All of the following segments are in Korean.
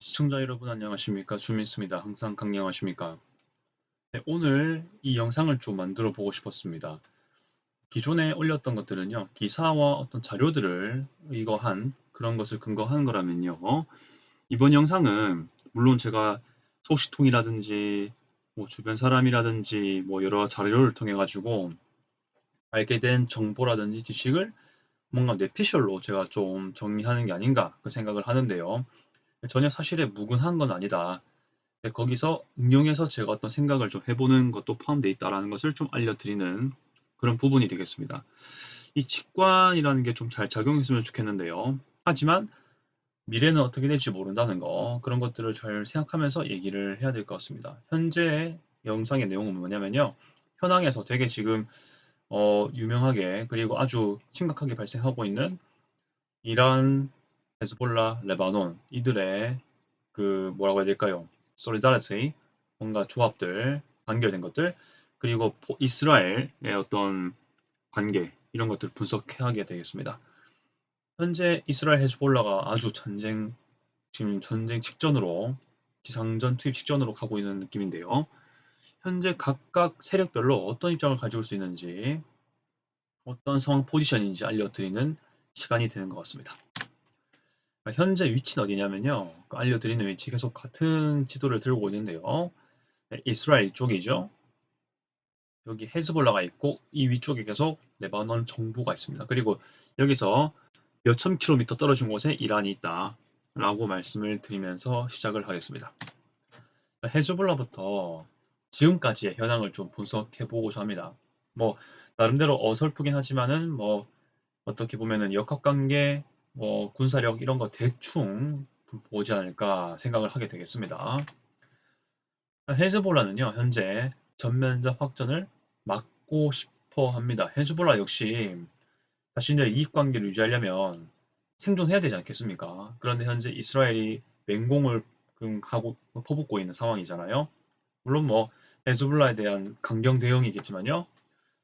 시청자 여러분 안녕하십니까? 주민수입니다. 항상 강령하십니까? 네, 오늘 이 영상을 좀 만들어 보고 싶었습니다. 기존에 올렸던 것들은요, 기사와 어떤 자료들을 이거한 그런 것을 근거한 거라면요. 이번 영상은 물론 제가 소식통이라든지 뭐 주변 사람이라든지 뭐 여러 자료를 통해 가지고 알게 된 정보라든지 지식을 뭔가 뇌피셜로 제가 좀 정리하는 게 아닌가 그 생각을 하는데요. 전혀 사실에 무근한 건 아니다. 네, 거기서 응용해서 제가 어떤 생각을 좀 해보는 것도 포함되어 있다는 것을 좀 알려드리는 그런 부분이 되겠습니다. 이 직관이라는 게 좀 잘 작용했으면 좋겠는데요. 하지만 미래는 어떻게 될지 모른다는 거, 그런 것들을 잘 생각하면서 얘기를 해야 될 것 같습니다. 현재 영상의 내용은 뭐냐면요. 현황에서 되게 지금 유명하게 그리고 아주 심각하게 발생하고 있는 이란, 헤즈볼라, 레바논 이들의 그 뭐라고 해야 될까요? 솔리다리티 뭔가 조합들 단결된 것들 그리고 이스라엘의 어떤 관계 이런 것들 분석하게 되겠습니다. 현재 이스라엘 헤즈볼라가 아주 지금 전쟁 직전으로 지상전 투입 직전으로 가고 있는 느낌인데요. 현재 각각 세력별로 어떤 입장을 가지고 수 있는지 어떤 상황 포지션인지 알려드리는 시간이 되는 것 같습니다. 현재 위치는 어디냐면요. 알려드리는 위치 계속 같은 지도를 들고 있는데요. 네, 이스라엘 쪽이죠. 여기 헤즈볼라가 있고 이 위쪽에 계속 레바논 정부가 있습니다. 그리고 여기서 몇천 킬로미터 떨어진 곳에 이란이 있다 라고 말씀을 드리면서 시작을 하겠습니다. 헤즈볼라부터 지금까지의 현황을 좀 분석해 보고자 합니다. 뭐 나름대로 어설프긴 하지만은 뭐 어떻게 보면은 역학관계, 뭐 군사력 이런 거 대충 보지 않을까 생각을 하게 되겠습니다. 헤즈볼라는요, 현재 전면적 확전을 막고 싶어 합니다. 헤즈볼라 역시 자신들의 이익 관계를 유지하려면 생존해야 되지 않겠습니까? 그런데 현재 이스라엘이 맹공을 하고 퍼붓고 있는 상황이잖아요. 물론 뭐 헤즈볼라에 대한 강경 대응이겠지만요.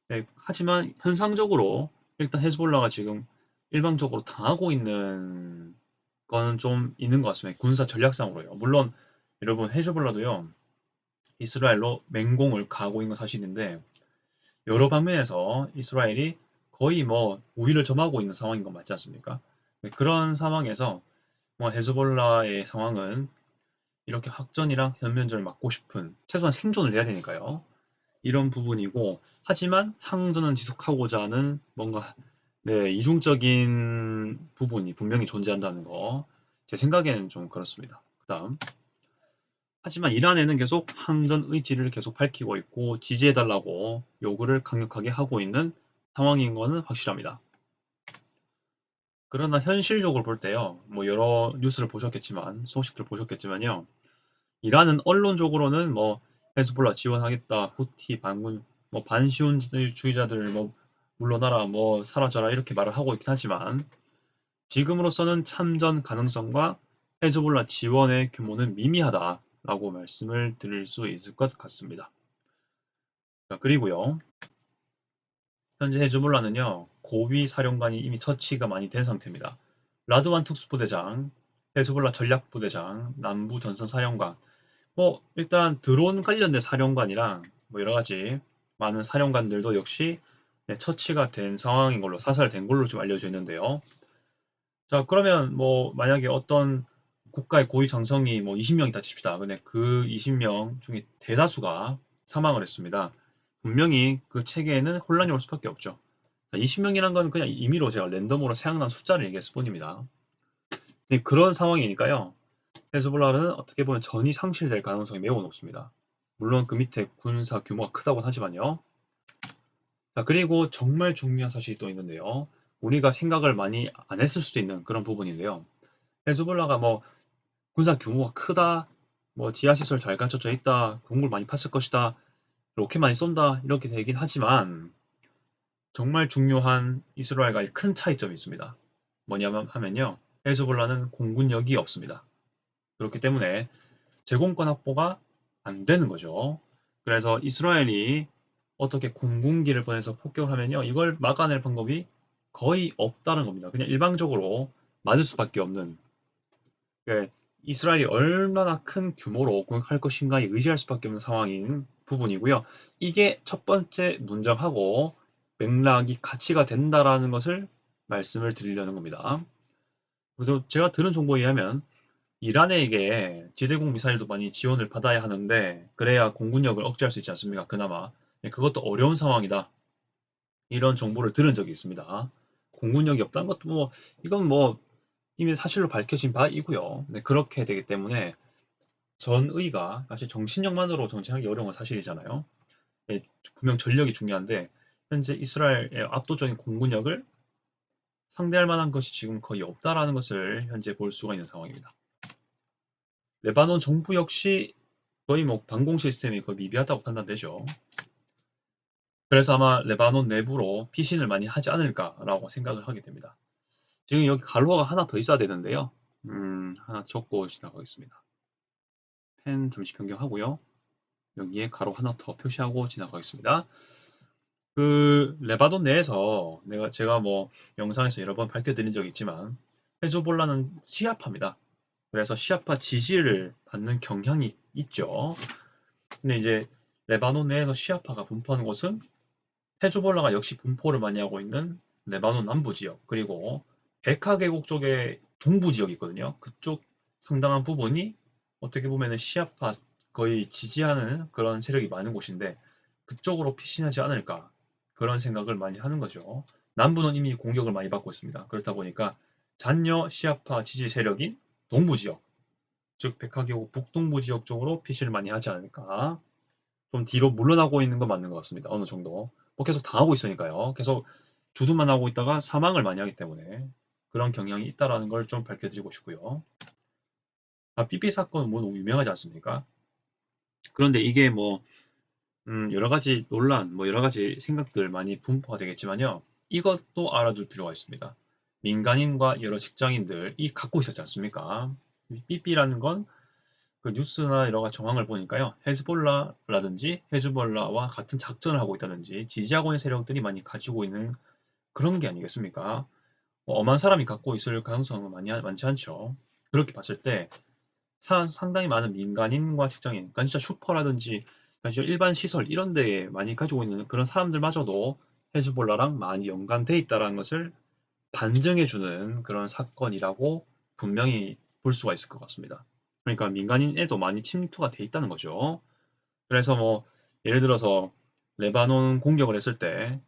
네, 하지만 현상적으로 일단 헤즈볼라가 지금 일방적으로 당하고 있는 거는 좀 있는 것 같습니다. 군사 전략상으로요. 물론 여러분 헤즈볼라도요. 이스라엘로 맹공을 가하고 있는 건 사실인데 여러 방면에서 이스라엘이 거의 뭐 우위를 점하고 있는 상황인 건 맞지 않습니까? 네, 그런 상황에서 뭐 헤즈볼라의 상황은 이렇게 확전이랑 현면전을 막고 싶은 최소한 생존을 해야 되니까요. 이런 부분이고 하지만 항전은 지속하고자 하는 뭔가 네, 이중적인 부분이 분명히 존재한다는 거 제 생각에는 좀 그렇습니다. 그 다음 하지만 이란에는 계속 항전 의지를 계속 밝히고 있고 지지해달라고 요구를 강력하게 하고 있는 상황인 것은 확실합니다. 그러나 현실적으로 볼 때요, 뭐 여러 뉴스를 보셨겠지만, 소식들 보셨겠지만요, 이란은 언론적으로는 뭐 헤즈볼라 지원하겠다, 후티 반군, 뭐 반시온주의자들 뭐 물러나라, 뭐 사라져라 이렇게 말을 하고 있긴 하지만 지금으로서는 참전 가능성과 헤즈볼라 지원의 규모는 미미하다라고 말씀을 드릴 수 있을 것 같습니다. 자, 그리고요. 현재 헤즈볼라는요. 고위 사령관이 이미 처치가 많이 된 상태입니다. 라드완 특수부대장, 헤즈볼라 전략부대장, 남부 전선 사령관. 뭐 일단 드론 관련된 사령관이랑 뭐 여러 가지 많은 사령관들도 역시 네, 처치가 된 상황인 걸로 사살된 걸로 좀 알려져 있는데요. 자, 그러면 뭐 만약에 어떤 국가의 고위 장성이 뭐 20명이다 칩시다. 근데 그 20명 중에 대다수가 사망을 했습니다. 분명히 그 체계에는 혼란이 올 수밖에 없죠. 20명이란 건 그냥 임의로 제가 랜덤으로 생각난 숫자를 얘기했을 뿐입니다. 근데 그런 상황이니까요. 헤즈볼라는 어떻게 보면 전이 상실될 가능성이 매우 높습니다. 물론 그 밑에 군사 규모가 크다고 하지만요. 자, 그리고 정말 중요한 사실이 또 있는데요. 우리가 생각을 많이 안 했을 수도 있는 그런 부분인데요. 헤즈볼라가 뭐 군사 규모가 크다, 뭐 지하시설 잘 갖춰져 있다, 동물 많이 팠을 것이다, 로켓 많이 쏜다 이렇게 되긴 하지만 정말 중요한 이스라엘과의 큰 차이점이 있습니다. 뭐냐면 하면요. 헤즈볼라는 공군력이 없습니다. 그렇기 때문에 제공권 확보가 안 되는 거죠. 그래서 이스라엘이 어떻게 공군기를 보내서 폭격을 하면요. 이걸 막아낼 방법이 거의 없다는 겁니다. 그냥 일방적으로 맞을 수밖에 없는. 예, 이스라엘이 얼마나 큰 규모로 공격할 것인가에 의지할 수밖에 없는 상황인 부분이고요. 이게 첫 번째 문장하고 맥락이 같이가 된다라는 것을 말씀을 드리려는 겁니다. 그래서 제가 들은 정보에 의하면 이란에게 지대공 미사일도 많이 지원을 받아야 하는데 그래야 공군력을 억제할 수 있지 않습니까? 그나마. 네, 그것도 어려운 상황이다. 이런 정보를 들은 적이 있습니다. 공군력이 없다는 것도 뭐 이건 뭐 이미 사실로 밝혀진 바이고요. 네, 그렇게 되기 때문에 전의가 사실 정신력만으로 정치하기 어려운 건 사실이잖아요. 네, 분명 전력이 중요한데 현재 이스라엘의 압도적인 공군력을 상대할 만한 것이 지금 거의 없다라는 것을 현재 볼 수가 있는 상황입니다. 레바논 정부 역시 거의 뭐 방공 시스템이 거의 미비하다고 판단되죠. 그래서 아마 레바논 내부로 피신을 많이 하지 않을까라고 생각을 하게 됩니다. 지금 여기 가로가 하나 더 있어야 되는데요. 하나 적고 지나가겠습니다. 펜 잠시 변경하고요. 여기에 가로 하나 더 표시하고 지나가겠습니다. 그 레바논 내에서 제가 뭐 영상에서 여러 번 밝혀드린 적이 있지만 헤즈볼라는 시아파입니다. 그래서 시아파 지지를 받는 경향이 있죠. 근데 이제 레바논 내에서 시아파가 분포하는 곳은 헤즈볼라가 역시 분포를 많이 하고 있는 레바논 남부 지역 그리고 베카 계곡 쪽에 동부 지역이 있거든요. 그쪽 상당한 부분이 어떻게 보면은 시아파 거의 지지하는 그런 세력이 많은 곳인데 그쪽으로 피신하지 않을까 그런 생각을 많이 하는 거죠. 남부는 이미 공격을 많이 받고 있습니다. 그렇다 보니까 잔여 시아파 지지 세력인 동부 지역, 즉 베카 계곡 북동부 지역 쪽으로 피신을 많이 하지 않을까. 좀 뒤로 물러나고 있는 건 맞는 것 같습니다. 어느 정도. 뭐 계속 당하고 있으니까요. 계속 주둔만 하고 있다가 사망을 많이 하기 때문에 그런 경향이 있다라는 걸 좀 밝혀드리고 싶고요. 삐삐 사건은 뭐 너무 유명하지 않습니까? 그런데 이게 뭐 여러 가지 논란, 뭐 여러 가지 생각들 많이 분포가 되겠지만요. 이것도 알아둘 필요가 있습니다. 민간인과 여러 직장인들이 갖고 있었지 않습니까? 삐삐라는 건 그 뉴스나 여러 가지 정황을 보니까요. 헤즈볼라라든지 헤즈볼라와 같은 작전을 하고 있다든지 지지하고 있는 세력들이 많이 가지고 있는 그런 게 아니겠습니까? 뭐 엄한 사람이 갖고 있을 가능성은 많지 않죠. 그렇게 봤을 때 상당히 많은 민간인과 직장인, 그러니까 진짜 슈퍼라든지 그러니까 진짜 일반 시설 이런 데에 많이 가지고 있는 그런 사람들마저도 헤즈볼라랑 많이 연관돼 있다는 것을 반증해주는 그런 사건이라고 분명히 볼 수가 있을 것 같습니다. 그러니까 민간인에도 많이 침투가 돼 있다는 거죠. 그래서 뭐 예를 들어서 레바논 공격을 했을 때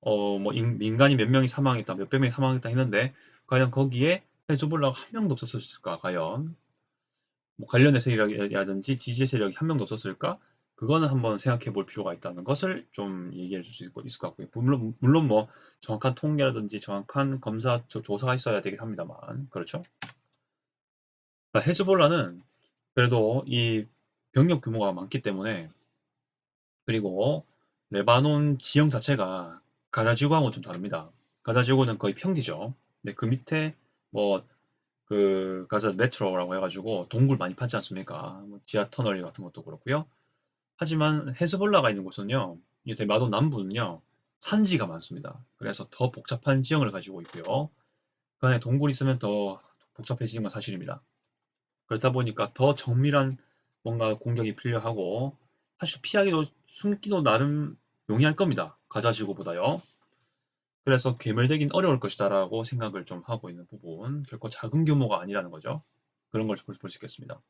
뭐 민간인 몇 명이 사망했다, 몇백 명이 사망했다 했는데 과연 거기에 헤즈볼라가 한 명도 없었을까? 과연 뭐 관련의 세력이라든지 지지 세력이 한 명도 없었을까? 그거는 한번 생각해 볼 필요가 있다는 것을 좀 얘기해 줄 수 있을 것 같고요. 물론 뭐 정확한 통계라든지 정확한 검사 조사가 있어야 되긴 합니다만 그렇죠? 헤즈볼라는 그래도 이 병력 규모가 많기 때문에 그리고 레바논 지형 자체가 가자 지구하고 좀 다릅니다. 가자 지구는 거의 평지죠. 근데 그 밑에 뭐 그 가자 메트로라고 해가지고 동굴 많이 파지 않습니까? 뭐 지하 터널 같은 것도 그렇고요. 하지만 헤즈볼라가 있는 곳은요, 이 레바논 남부는요 산지가 많습니다. 그래서 더 복잡한 지형을 가지고 있고요. 그 안에 동굴이 있으면 더 복잡해지는 건 사실입니다. 그렇다 보니까 더 정밀한 뭔가 공격이 필요하고 사실 피하기도 숨기도 나름 용이할 겁니다. 가자지구보다요. 그래서 괴멸되긴 어려울 것이다라고 생각을 좀 하고 있는 부분. 결코 작은 규모가 아니라는 거죠. 그런 걸 볼 수 있겠습니다.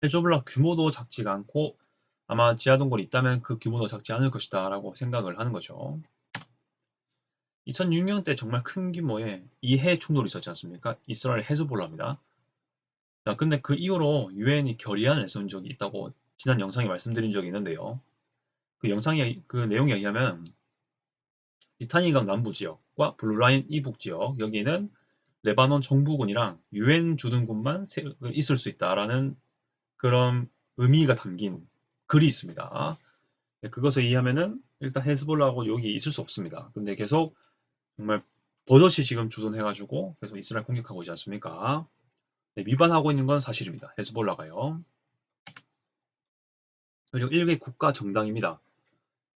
헤즈볼라 규모도 작지가 않고 아마 지하동굴이 있다면 그 규모도 작지 않을 것이다라고 생각을 하는 거죠. 2006년 때 정말 큰 규모의 이해 충돌이 있었지 않습니까? 이스라엘 헤즈볼라입니다. 자, 근데 그 이후로 유엔이 결의안을 내세운 적이 있다고 지난 영상에 말씀드린 적이 있는데요. 그 영상의 그 내용에 의하면 리타니강 남부 지역과 블루라인 이북 지역 여기는 레바논 정부군이랑 유엔 주둔군만 있을 수 있다라는 그런 의미가 담긴 글이 있습니다. 네, 그것을 이해하면은 일단 헤즈볼라하고 여기 있을 수 없습니다. 근데 계속 정말 버젓이 지금 주둔해가지고 계속 이스라엘 공격하고 있지 않습니까? 네, 위반하고 있는 건 사실입니다. 헤즈볼라가요. 그리고 일개 국가 정당입니다.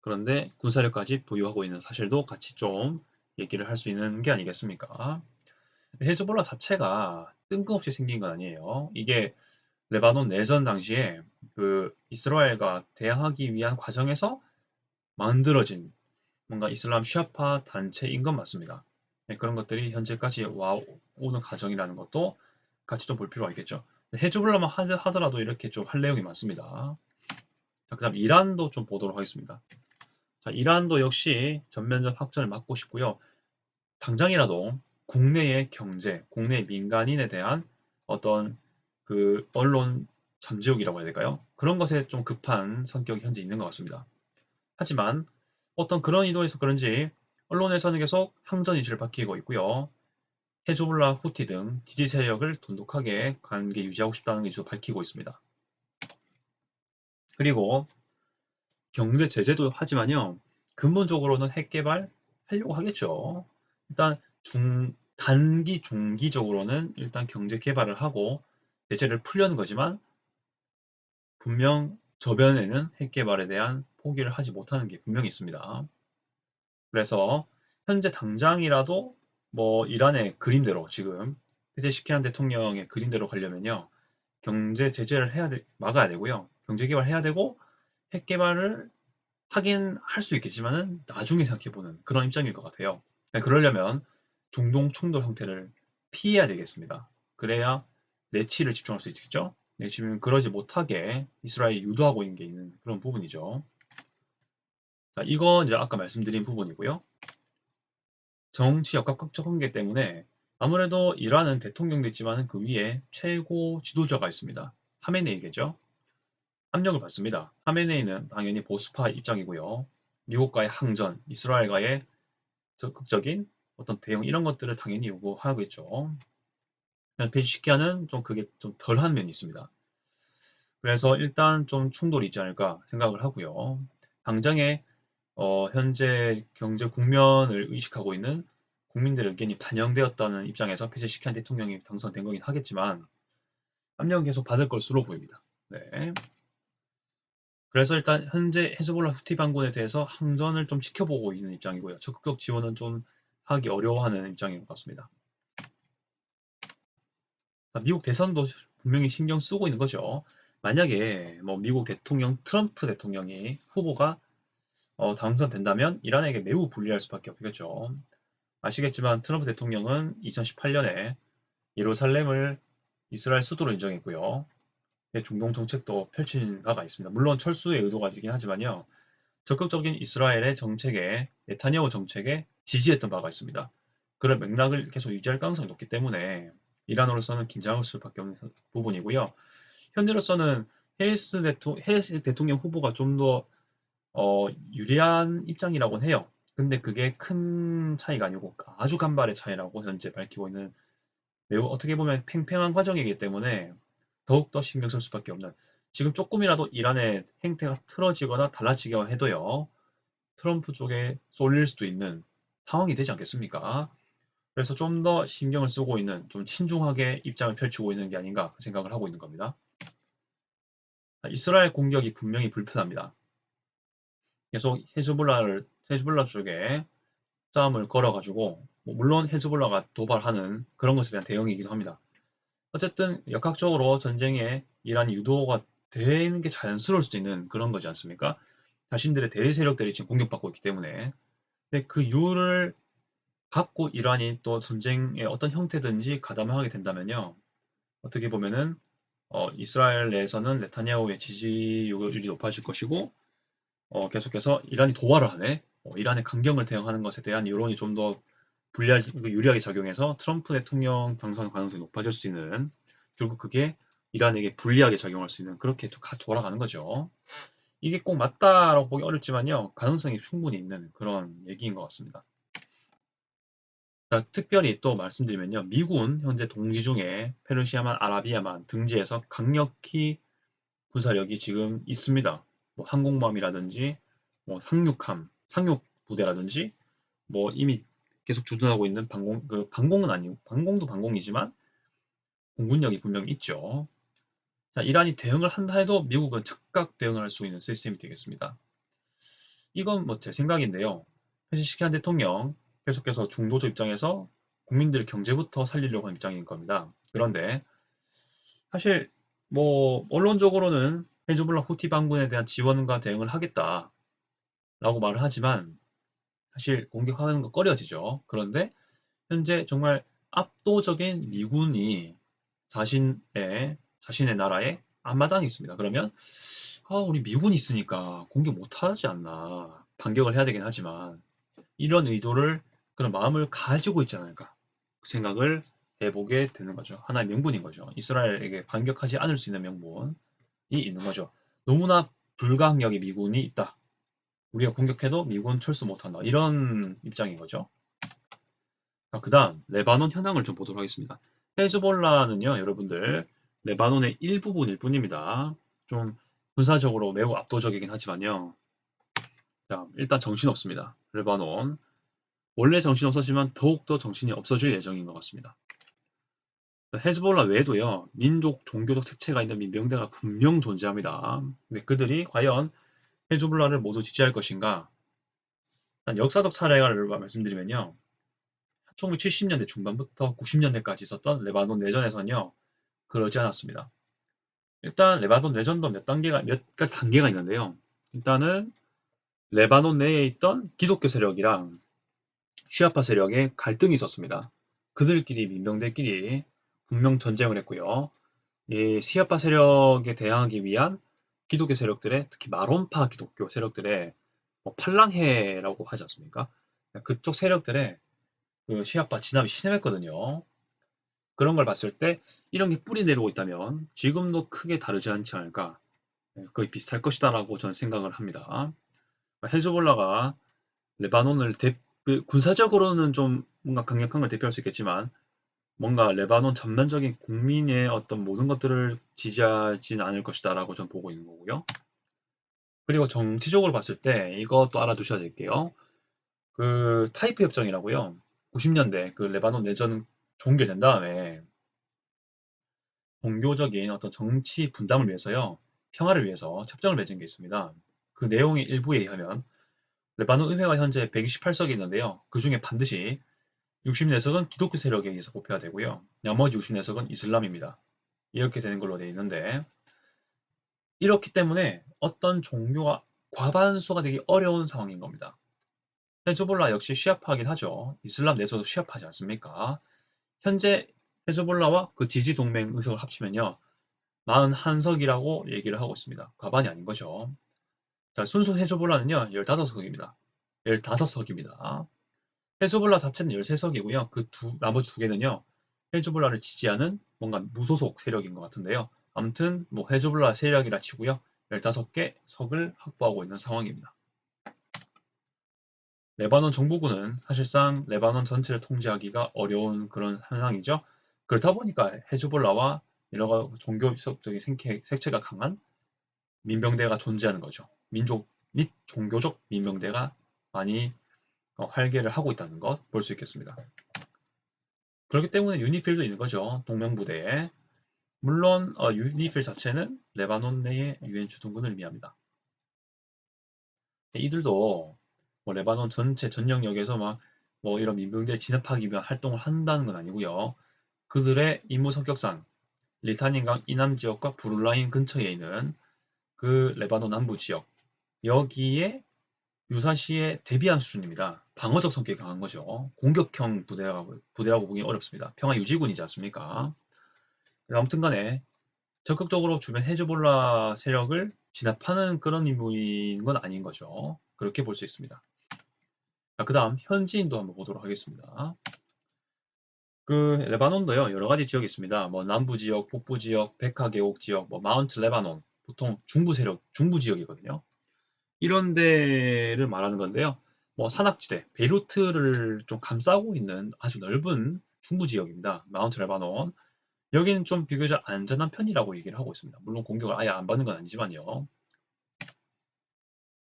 그런데 군사력까지 보유하고 있는 사실도 같이 좀 얘기를 할 수 있는 게 아니겠습니까? 헤즈볼라 자체가 뜬금없이 생긴 건 아니에요. 이게 레바논 내전 당시에 그 이스라엘과 대항하기 위한 과정에서 만들어진 뭔가 이슬람 시아파 단체인 건 맞습니다. 네, 그런 것들이 현재까지 와오는 과정이라는 것도 같이 좀 볼 필요가 있겠죠. 헤즈볼라만 하더라도 이렇게 좀 할 내용이 많습니다. 자, 그다음 이란도 좀 보도록 하겠습니다. 자, 이란도 역시 전면전 확전을 막고 싶고요. 당장이라도 국내의 경제, 국내 민간인에 대한 어떤 그 언론 잠재욱이라고 해야 될까요? 그런 것에 좀 급한 성격이 현재 있는 것 같습니다. 하지만 어떤 그런 의도에서 그런지 언론에서는 계속 항전 이슈를 밝히고 있고요. 헤즈볼라, 후티 등 지지 세력을 돈독하게 관계 유지하고 싶다는 의지도 밝히고 있습니다. 그리고 경제 제재도 하지만요. 근본적으로는 핵 개발하려고 하겠죠. 일단 단기, 중기적으로는 일단 경제 개발을 하고 제재를 풀려는 거지만 분명 저변에는 핵 개발에 대한 포기를 하지 못하는 게 분명히 있습니다. 그래서 현재 당장이라도 뭐 이란의 그림대로 지금 페제시키안 대통령의 그림대로 가려면요. 경제 제재를 막아야 되고요. 경제 개발해야 되고 핵 개발을 하긴 할 수 있겠지만은 나중에 생각해보는 그런 입장일 것 같아요. 네, 그러려면 중동 충돌 형태를 피해야 되겠습니다. 그래야 내치를 집중할 수 있겠죠? 네, 지금 그러지 못하게 이스라엘이 유도하고 있는 게 있는 그런 부분이죠. 자, 이건 이제 아까 말씀드린 부분이고요. 정치 역학극적 관계 때문에 아무래도 이란은 대통령도 있지만 그 위에 최고 지도자가 있습니다. 하메네이겠죠? 압력을 받습니다. 하메네이는 당연히 보수파 입장이고요. 미국과의 항전, 이스라엘과의 적극적인 어떤 대응 이런 것들을 당연히 요구하겠죠. 페지시키아는 좀 그게 좀 덜한 면이 있습니다. 그래서 일단 좀 충돌이 있지 않을까 생각을 하고요. 당장에 현재 경제 국면을 의식하고 있는 국민들의 의견이 반영되었다는 입장에서 페제시키안 대통령이 당선된 거긴 하겠지만 압력은 계속 받을 것으로 보입니다. 네. 그래서 일단 현재 헤즈볼라 후티 반군에 대해서 항전을 좀 지켜보고 있는 입장이고요. 적극적 지원은 좀 하기 어려워하는 입장인 것 같습니다. 미국 대선도 분명히 신경 쓰고 있는 거죠. 만약에 뭐 미국 대통령 트럼프 대통령이 후보가 당선된다면 이란에게 매우 불리할 수밖에 없겠죠. 아시겠지만 트럼프 대통령은 2018년에 예루살렘을 이스라엘 수도로 인정했고요. 중동 정책도 펼친 바가 있습니다. 물론 철수의 의도가 있긴 하지만요. 적극적인 이스라엘의 정책에 네타냐후 정책에 지지했던 바가 있습니다. 그런 맥락을 계속 유지할 가능성이 높기 때문에 이란으로서는 긴장할 수밖에 없는 부분이고요. 현재로서는 해리스 대통령 후보가 좀 더 유리한 입장이라고는 해요. 근데 그게 큰 차이가 아니고 아주 간발의 차이라고 현재 밝히고 있는 매우 어떻게 보면 팽팽한 과정이기 때문에 더욱더 신경 쓸 수밖에 없는 지금 조금이라도 이란의 행태가 틀어지거나 달라지기만 해도요. 트럼프 쪽에 쏠릴 수도 있는 상황이 되지 않겠습니까? 그래서 좀 더 신경을 쓰고 있는 좀 신중하게 입장을 펼치고 있는 게 아닌가 생각을 하고 있는 겁니다. 이스라엘 공격이 분명히 불편합니다. 계속 헤즈볼라 쪽에 싸움을 걸어가지고 뭐 물론 헤즈볼라가 도발하는 그런 것에 대한 대응이기도 합니다. 어쨌든 역학적으로 전쟁에 이란이 유도가 되는 게 자연스러울 수도 있는 그런 거지 않습니까? 자신들의 대외 세력들이 지금 공격받고 있기 때문에. 근데 그 이유를 갖고 이란이 또 전쟁의 어떤 형태든지 가담을 하게 된다면요. 어떻게 보면은 이스라엘 내에서는 네타냐후의 지지율이 높아질 것이고 계속해서 이란이 도발을 하네. 이란의 강경을 대응하는 것에 대한 여론이 좀 더 유리하게 작용해서 트럼프 대통령 당선 가능성이 높아질 수 있는 결국 그게 이란에게 불리하게 작용할 수 있는 그렇게 돌아가는 거죠. 이게 꼭 맞다라고 보기 어렵지만요. 가능성이 충분히 있는 그런 얘기인 것 같습니다. 자, 특별히 또 말씀드리면요. 미군 현재 동지 중에 페르시아만, 아라비아만 등지에서 강력히 군사력이 지금 있습니다. 뭐 항공모함이라든지 뭐 상륙 부대라든지 뭐 이미 계속 주둔하고 있는 방공은 아니고 방공도 방공이지만 공군력이 분명히 있죠. 자, 이란이 대응을 한다 해도 미국은 즉각 대응을 할 수 있는 시스템이 되겠습니다. 이건 뭐 제 생각인데요. 페제시키안 대통령 계속해서 중도적 입장에서 국민들의 경제부터 살리려고 하는 입장인 겁니다. 그런데 사실 뭐 언론적으로는 헤즈볼라 후티 반군에 대한 지원과 대응을 하겠다라고 말을 하지만 사실 공격하는 거 꺼려지죠. 그런데 현재 정말 압도적인 미군이 자신의 나라에 앞마당에 있습니다. 그러면 우리 미군이 있으니까 공격 못하지 않나. 반격을 해야 되긴 하지만 이런 의도를 그런 마음을 가지고 있지 않을까 그 생각을 해보게 되는 거죠. 하나의 명분인 거죠. 이스라엘에게 반격하지 않을 수 있는 명분이 있는 거죠. 너무나 불가항력의 미군이 있다. 우리가 공격해도 미군 철수 못한다. 이런 입장인 거죠. 그 다음 레바논 현황을 좀 보도록 하겠습니다. 헤즈볼라는요, 여러분들 레바논의 일부분일 뿐입니다. 좀 군사적으로 매우 압도적이긴 하지만요. 자, 일단 정신없습니다. 레바논. 원래 정신없었지만 더욱더 정신이 없어질 예정인 것 같습니다. 헤즈볼라 외에도요, 민족, 종교적 색채가 있는 민병대가 분명 존재합니다. 근데 그들이 과연 헤즈볼라를 모두 지지할 것인가? 역사적 사례를 말씀드리면요. 1970년대 중반부터 90년대까지 있었던 레바논 내전에서는요, 그러지 않았습니다. 일단 레바논 내전도 몇 가지 단계가 있는데요. 일단은 레바논 내에 있던 기독교 세력이랑 시아파 세력의 갈등이 있었습니다. 그들끼리 민병대끼리 분명 전쟁을 했고요. 이 시아파 세력에 대항하기 위한 기독교 세력들의 특히 마론파 기독교 세력들의 뭐 팔랑해라고 하지 않습니까? 그쪽 세력들의 그 시아파 진압이 심했거든요. 그런 걸 봤을 때 이런 게 뿌리 내리고 있다면 지금도 크게 다르지 않지 않을까? 거의 비슷할 것이다라고 저는 생각을 합니다. 헤즈볼라가 레바논을 군사적으로는 좀 뭔가 강력한 걸 대표할 수 있겠지만 뭔가 레바논 전반적인 국민의 어떤 모든 것들을 지지하진 않을 것이다라고 저는 보고 있는 거고요. 그리고 정치적으로 봤을 때 이것도 알아두셔야 될게요. 그 타이프 협정이라고요. 90년대 그 레바논 내전 종결된 다음에 종교적인 어떤 정치 분담을 위해서요. 평화를 위해서 협정을 맺은 게 있습니다. 그 내용의 일부에 의하면 레바논 의회가 현재 128석이 있는데요. 그중에 반드시 64석은 기독교 세력에 의해서 뽑혀야 되고요. 나머지 64석은 이슬람입니다. 이렇게 되는 걸로 되어 있는데 이렇기 때문에 어떤 종교가 과반수가 되기 어려운 상황인 겁니다. 헤즈볼라 역시 시아파하긴 하죠. 이슬람 내에서도 시아파지 않습니까? 현재 헤즈볼라와 그 지지 동맹 의석을 합치면요. 41석이라고 얘기를 하고 있습니다. 과반이 아닌 거죠. 자, 순수 헤즈볼라는요. 15석입니다. 15석입니다. 헤즈볼라 자체는 13석이고요. 나머지 두 개는요. 헤즈볼라를 지지하는 뭔가 무소속 세력인 것 같은데요. 아무튼 뭐 헤즈볼라 세력이라 치고요. 15개 석을 확보하고 있는 상황입니다. 레바논 정부군은 사실상 레바논 전체를 통제하기가 어려운 그런 상황이죠. 그렇다 보니까 헤즈볼라와 여러 종교적인 색채가 강한 민병대가 존재하는 거죠. 민족 및 종교적 민병대가 많이 활개를 하고 있다는 것 볼 수 있겠습니다. 그렇기 때문에 유니필도 있는 거죠. 동명부대에. 물론 유니필 자체는 레바논 내의 유엔 주둔군을 의미합니다. 이들도 뭐 레바논 전체 전 영역에서 막 뭐 이런 민병대를 진압하기 위한 활동을 한다는 건 아니고요. 그들의 임무 성격상 리타닌강 이남 지역과 부르라인 근처에 있는 그 레바논 남부 지역 여기에 유사시에 대비한 수준입니다. 방어적 성격이 강한 거죠. 공격형 부대라고 보기 어렵습니다. 평화 유지군이지 않습니까? 아무튼 간에 적극적으로 주변 헤즈볼라 세력을 진압하는 그런 인물인 건 아닌 거죠. 그렇게 볼 수 있습니다. 자, 그 다음 현지인도 한번 보도록 하겠습니다. 그 레바논도요 여러 가지 지역이 있습니다. 뭐 남부 지역, 북부 지역, 베카 계곡 지역, 뭐 마운트 레바논 보통 중부 세력, 중부 지역이거든요. 이런 데를 말하는 건데요. 뭐 산악지대, 베이루트를 좀 감싸고 있는 아주 넓은 중부 지역입니다. 마운트 레바논. 여기는 좀 비교적 안전한 편이라고 얘기를 하고 있습니다. 물론 공격을 아예 안 받는 건 아니지만요.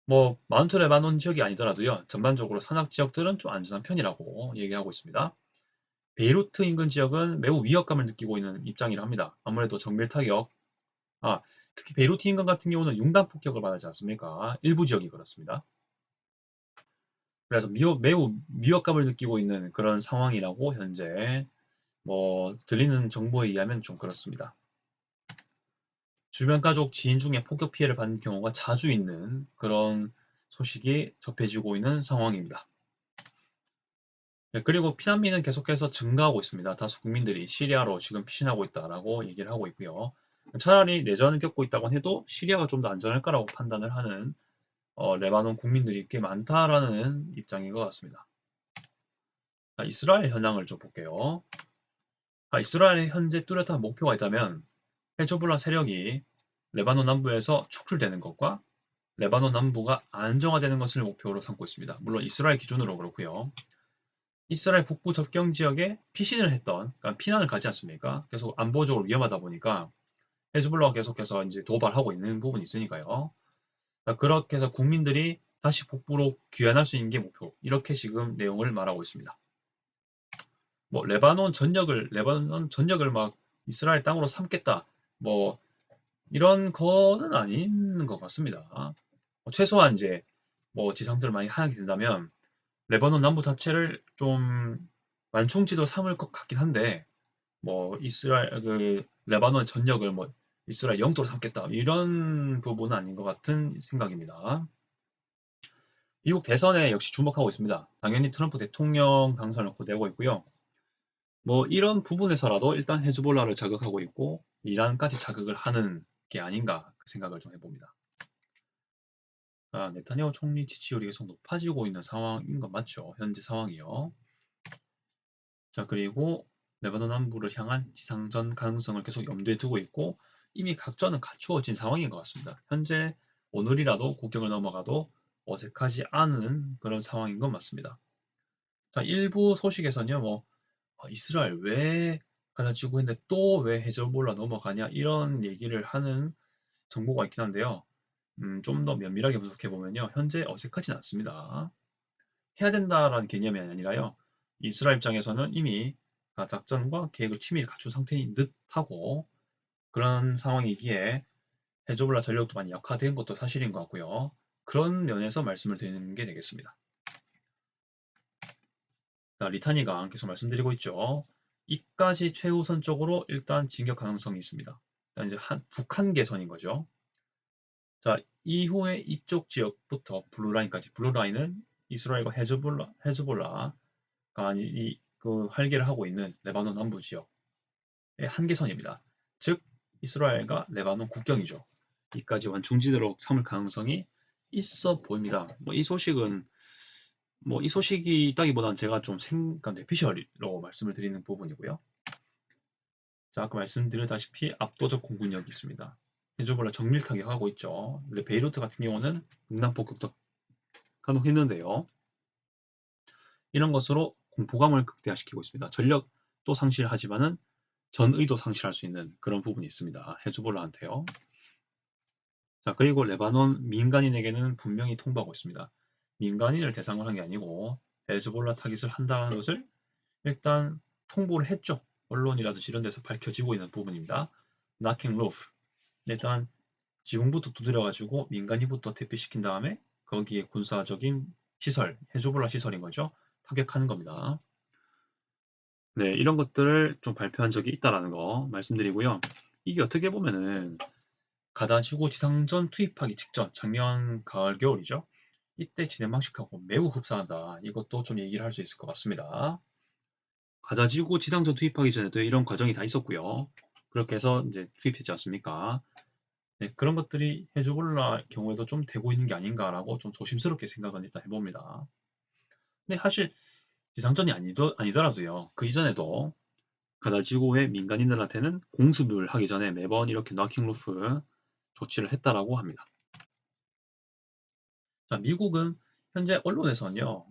뭐 마운트 레바논 지역이 아니더라도요. 전반적으로 산악 지역들은 좀 안전한 편이라고 얘기하고 있습니다. 베이루트 인근 지역은 매우 위협감을 느끼고 있는 입장이라 합니다. 아무래도 정밀 타격, 아, 특히 베이루트 인근 같은 경우는 융단 폭격을 받았지 않습니까? 일부 지역이 그렇습니다. 그래서 매우 위협감을 느끼고 있는 그런 상황이라고 현재 들리는 정보에 의하면 좀 그렇습니다. 주변 가족, 지인 중에 폭격 피해를 받는 경우가 자주 있는 그런 소식이 접해지고 있는 상황입니다. 네, 그리고 피난민은 계속해서 증가하고 있습니다. 다수 국민들이 시리아로 지금 피신하고 있다라고 얘기를 하고 있고요. 차라리 내전을 겪고 있다고 해도 시리아가 좀 더 안전할 거라고 판단을 하는 레바논 국민들이 꽤 많다라는 입장인 것 같습니다. 자, 이스라엘 현황을 좀 볼게요. 이스라엘의 현재 뚜렷한 목표가 있다면 헤즈볼라 세력이 레바논 남부에서 축출되는 것과 레바논 남부가 안정화되는 것을 목표로 삼고 있습니다. 물론 이스라엘 기준으로 그렇고요. 이스라엘 북부 접경 지역에 피신을 했던, 그러니까 피난을 가지 않습니까? 계속 안보적으로 위험하다 보니까 헤즈볼라가 계속해서 이제 도발하고 있는 부분이 있으니까요. 그러니까 그렇게 해서 국민들이 다시 북부로 귀환할 수 있는 게 목표. 이렇게 지금 내용을 말하고 있습니다. 레바논 전역을 막 이스라엘 땅으로 삼겠다. 뭐 이런 거는 아닌 것 같습니다. 최소한 이제 지상전을 많이 하게 된다면 레바논 남부 자체를 좀 완충지도 삼을 것 같긴 한데 이스라엘 레바논 전역을 이스라엘 영토로 삼겠다 이런 부분은 아닌 것 같은 생각입니다. 미국 대선에 역시 주목하고 있습니다. 당연히 트럼프 대통령 당선을 고대하고 있고요. 이런 부분에서라도 일단 헤즈볼라를 자극하고 있고 이란까지 자극을 하는 게 아닌가 그 생각을 좀 해봅니다. 네타냐후 총리 지지율이 계속 높아지고 있는 상황인 건 맞죠? 현재 상황이요. 자, 그리고 레바논 남부를 향한 지상전 가능성을 계속 염두에 두고 있고 이미 각전은 갖추어진 상황인 것 같습니다. 현재 오늘이라도 국경을 넘어가도 어색하지 않은 그런 상황인 건 맞습니다. 자, 일부 소식에서는요, 이스라엘 왜 가자지구 했는데 또 왜 헤즈볼라 넘어가냐 이런 얘기를 하는 정보가 있긴 한데요. 좀 더 면밀하게 분석해 보면요, 현재 어색하진 않습니다. 해야 된다라는 개념이 아니라요. 이스라엘 입장에서는 이미 다 작전과 계획을 치밀히 갖춘 상태인 듯하고 그런 상황이기에 헤즈볼라 전력도 많이 약화된 것도 사실인 것 같고요. 그런 면에서 말씀을 드리는 게 되겠습니다. 자, 리타니가 계속 말씀드리고 있죠. 이까지 최우선적으로 일단 진격 가능성이 있습니다. 이제 북한 개선인 거죠. 자, 이후에 이쪽 지역부터 블루라인까지. 블루라인은 이스라엘과 헤즈볼라가 그 활개를 하고 있는 레바논 남부 지역의 한계선입니다. 즉, 이스라엘과 레바논 국경이죠. 이까지 완충지대로 삼을 가능성이 있어 보입니다. 이 소식이 있다기보다는 제가 좀 뇌피셜로 말씀을 드리는 부분이고요. 자, 아까 말씀드렸다시피 압도적 공군력이 있습니다. 헤즈볼라 정밀 타격하고 있죠. 근데 베이루트 같은 경우는 응답폭격도 가동했는데요. 이런 것으로 공포감을 극대화시키고 있습니다. 전력도 상실하지만은 전의도 상실할 수 있는 그런 부분이 있습니다. 헤즈볼라한테요. 자, 그리고 레바논 민간인에게는 분명히 통보하고 있습니다. 민간인을 대상으로 한 게 아니고 헤즈볼라 타깃을 한다는 것을 일단 통보를 했죠. 언론이라든지 이런 데서 밝혀지고 있는 부분입니다. Knocking roof. 일단 지붕부터 두드려가지고 민간인부터 대피시킨 다음에 거기에 군사적인 시설, 헤즈볼라 시설인 거죠. 타격하는 겁니다. 네, 이런 것들을 좀 발표한 적이 있다라는 거 말씀드리고요. 이게 어떻게 보면은 가다지구 지상전 투입하기 직전 작년 가을 겨울이죠. 이때 진행 방식하고 매우 흡사하다. 이것도 좀 얘기를 할 수 있을 것 같습니다. 가자지구 지상전 투입하기 전에도 이런 과정이 다 있었고요. 그렇게 해서 이제 투입했지 않습니까? 네, 그런 것들이 헤즈볼라 경우에도 좀 되고 있는 게 아닌가라고 좀 조심스럽게 생각은 일단 해봅니다. 근데 사실 지상전이 아니더라도요. 그 이전에도 가자지구의 민간인들한테는 공습을 하기 전에 매번 이렇게 너킹 루프 조치를 했다라고 합니다. 자, 미국은 현재 언론에서는요,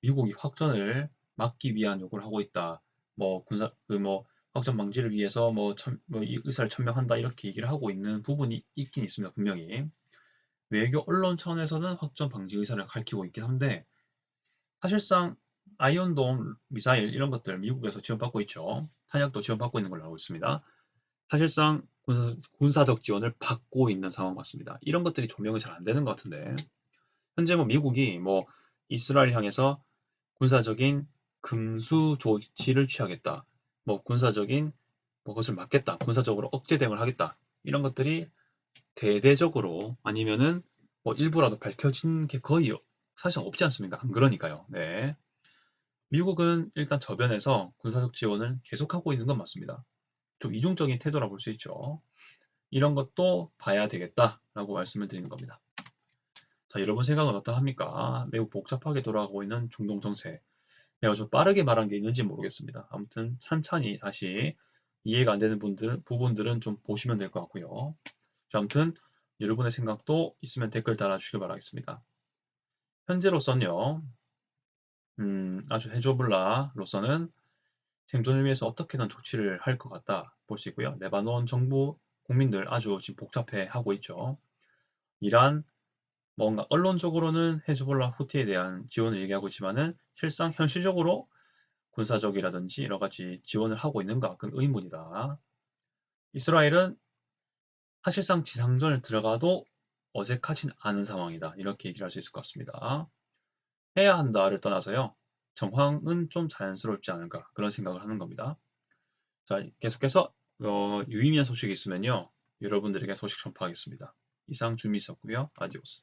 미국이 확전을 막기 위한 요구를 하고 있다. 확전 방지를 위해서 이 의사를 천명한다 이렇게 얘기를 하고 있는 부분이 있긴 있습니다. 분명히 외교 언론 차원에서는 확전 방지 의사를 밝히고 있긴 한데 사실상 아이언돔 미사일 이런 것들 미국에서 지원받고 있죠. 탄약도 지원받고 있는 걸로 알고 있습니다. 사실상 군사적 지원을 받고 있는 상황 같습니다. 이런 것들이 조명이 잘 안 되는 것 같은데 현재 미국이 이스라엘 향해서 군사적인 금수 조치를 취하겠다. 뭐 군사적인 뭐 것을 막겠다. 군사적으로 억제 대응을 하겠다. 이런 것들이 대대적으로 아니면은 뭐 일부라도 밝혀진 게 거의 사실 없지 않습니까? 안 그러니까요. 네. 미국은 일단 저변에서 군사적 지원을 계속하고 있는 건 맞습니다. 좀 이중적인 태도라 볼 수 있죠. 이런 것도 봐야 되겠다라고 말씀을 드리는 겁니다. 자, 여러분 생각은 어떠합니까? 매우 복잡하게 돌아가고 있는 중동 정세. 내가 좀 빠르게 말한 게 있는지 모르겠습니다. 아무튼 찬찬히 다시 이해가 안 되는 부분들은 좀 보시면 될 것 같고요. 자, 아무튼 여러분의 생각도 있으면 댓글 달아주시길 바라겠습니다. 현재로서는요, 아주 헤즈볼라로서는 생존을 위해서 어떻게든 조치를 할 것 같다 볼 수 있고요. 레바논 정부 국민들 아주 지금 복잡해 하고 있죠. 이란 뭔가 언론적으로는 헤즈볼라 후티에 대한 지원을 얘기하고 있지만은 실상 현실적으로 군사적이라든지 여러 가지 지원을 하고 있는가 그건 의문이다. 이스라엘은 사실상 지상전을 들어가도 어색하진 않은 상황이다. 이렇게 얘기를 할 수 있을 것 같습니다. 해야 한다를 떠나서요. 정황은 좀 자연스럽지 않을까 그런 생각을 하는 겁니다. 자, 계속해서 유의미한 소식이 있으면요. 여러분들에게 소식 전파하겠습니다. 이상 준비 있었고요. 아디오스.